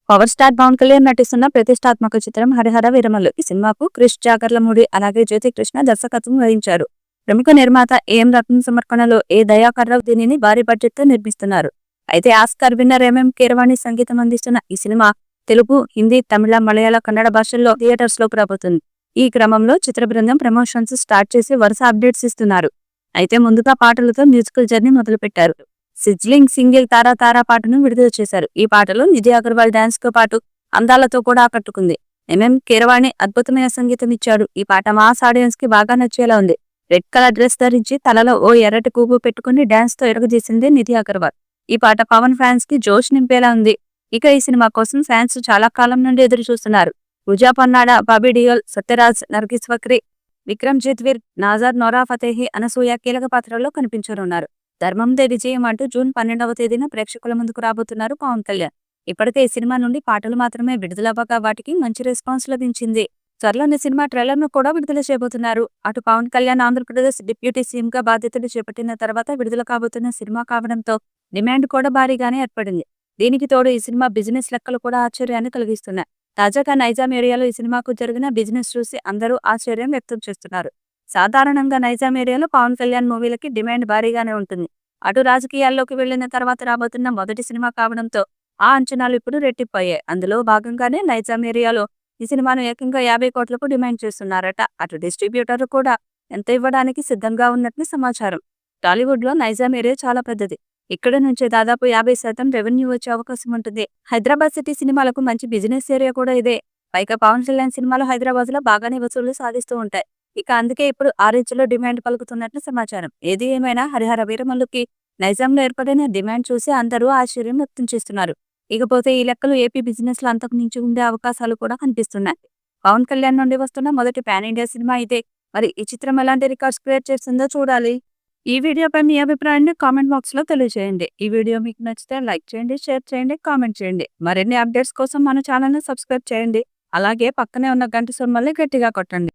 Power star Pawan Kalyan నటిస్తున్న ప్రతిష్టాత్మక చిత్రం హరిహర వీరమల్లు. ఈ సినిమాకు క్రిష్ జాగర్లమూడి అలాగే జ్యోతి కృష్ణ దర్శకత్వం వహించారు. ప్రముఖ నిర్మాత ఏఎం రత్నం సమర్పణలో ఏ దయాకర్ రావు దీనిని భారీ బడ్జెట్ తో నిర్మిస్తున్నారు. అయితే ఆస్కార్ విన్నర్ ఎంఎం కీరవాణి సంగీతం అందిస్తున్న ఈ సినిమా తెలుగు, హిందీ, తమిళ, మలయాళ, కన్నడ భాషల్లో థియేటర్స్ లోకి రాబోతుంది. ఈ క్రమంలో చిత్ర బృందం ప్రమోషన్స్ స్టార్ట్ చేసి వరుస అప్డేట్స్ ఇస్తున్నారు. అయితే ముందుగా పాటలతో మ్యూజికల్ జర్నీ మొదలుపెట్టారు. సిజ్లింగ్ సింగిల్ తారా తారా పాటను విడుదల చేశారు. ఈ పాటలో నిధి అగర్వాల్ డాన్స్ తో పాటు అందాలతో కూడా ఆకట్టుకుంది. ఎంఎం కీరవాణి అద్భుతమైన సంగీతం ఇచ్చాడు. ఈ పాట మాస్ ఆడియన్స్ కి బాగా నచ్చేలా ఉంది. రెడ్ కలర్ డ్రెస్ ధరించి తలలో ఓ ఎర్రటి కూపు పెట్టుకుని డాన్స్ తో ఎరగదీసింది నిధి అగర్వాల్. ఈ పాట పవన్ ఫ్యాన్స్ కి జోష్ నింపేలా ఉంది. ఇక ఈ సినిమా కోసం ఫ్యాన్స్ చాలా కాలం నుండి ఎదురు చూస్తున్నారు. పూజా పన్నాడ, బాబీ డియోల్, సత్యరాజ్, నర్గిస్ ఫక్రీ, విక్రమ్ జిత్వీర్, నాజర్, నోరా ఫతేహి, అనసూయ కీలక పాత్రల్లో కనిపించనున్నారు. ధర్మందే విజయం అంటూ జూన్ 12వ తేదీన ప్రేక్షకుల ముందుకు రాబోతున్నారు పవన్ కళ్యాణ్. ఇప్పటికే ఈ సినిమా నుండి పాటలు మాత్రమే విడుదలవ్వగా వాటికి మంచి రెస్పాన్స్ లభించింది. త్వరలోనే సినిమా ట్రైలర్ ను కూడా విడుదల చేయబోతున్నారు. అటు పవన్ కళ్యాణ్ ఆంధ్రప్రదేశ్ డిప్యూటీ సీఎం గా బాధ్యతలు చేపట్టిన తర్వాత విడుదల కాబోతున్న సినిమా కావడంతో డిమాండ్ కూడా భారీగానే ఏర్పడింది. దీనికి తోడు ఈ సినిమా బిజినెస్ లెక్కలు కూడా ఆశ్చర్యాన్ని కలిగిస్తున్నాయి. తాజాగా నైజాం ఏరియాలో ఈ సినిమాకు జరిగిన బిజినెస్ చూసి అందరూ ఆశ్చర్యం వ్యక్తం చేస్తున్నారు. సాధారణంగా నైజాం ఏరియాలో పవన్ కళ్యాణ్ మూవీలకి డిమాండ్ భారీగానే ఉంటుంది. అటు రాజకీయాల్లోకి వెళ్లిన తర్వాత రాబోతున్న మొదటి సినిమా కావడంతో ఆ అంచనాలు ఇప్పుడు రెట్టింపయ్యాయి. అందులో భాగంగానే నైజాం ఏరియాలో ఈ సినిమాను ఏకంగా 50 కోట్లకు డిమాండ్ చేస్తున్నారట. అటు డిస్ట్రిబ్యూటర్ కూడా ఎంత ఇవ్వడానికి సిద్ధంగా ఉన్నట్లు సమాచారం. టాలీవుడ్ లో నైజాం ఏరియా చాలా పెద్దది. ఇక్కడ నుంచే దాదాపు 50% రెవెన్యూ వచ్చే అవకాశం ఉంటుంది. హైదరాబాద్ సిటీ సినిమాలకు మంచి బిజినెస్ ఏరియా కూడా ఇదే. పైగా పవన్ కళ్యాణ్ సినిమాలు హైదరాబాద్ లో బాగానే వసూళ్లు సాధిస్తూ ఉంటాయి. ఇక అందుకే ఇప్పుడు ఆ రేంజ్లో డిమాండ్ పలుకుతున్నట్లు సమాచారం. ఏది ఏమైనా హరిహర వీరమల్లుకి నైజాంలో ఏర్పడిన డిమాండ్ చూసి అందరూ ఆశ్చర్యం వ్యక్తం చేస్తున్నారు. ఇకపోతే ఈ లెక్కలు ఏపీ బిజినెస్ లో అంతకు మించి ఉండే అవకాశాలు కూడా కనిపిస్తున్నాయి. పవన్ కళ్యాణ్ నుండి వస్తున్న మొదటి పాన్ ఇండియా సినిమా ఇదే. మరి ఈ చిత్రం ఎలాంటి రికార్డ్స్ క్రియేట్ చేస్తుందో చూడాలి. ఈ వీడియోపై మీ అభిప్రాయాన్ని కామెంట్ బాక్స్ లో తెలియజేయండి. ఈ వీడియో మీకు నచ్చితే లైక్ చేయండి, షేర్ చేయండి, కామెంట్ చేయండి. మరిన్ని అప్డేట్స్ కోసం మన ఛానల్ ని సబ్స్క్రైబ్ చేయండి. అలాగే పక్కనే ఉన్న గంట సింబల్ని గట్టిగా కొట్టండి.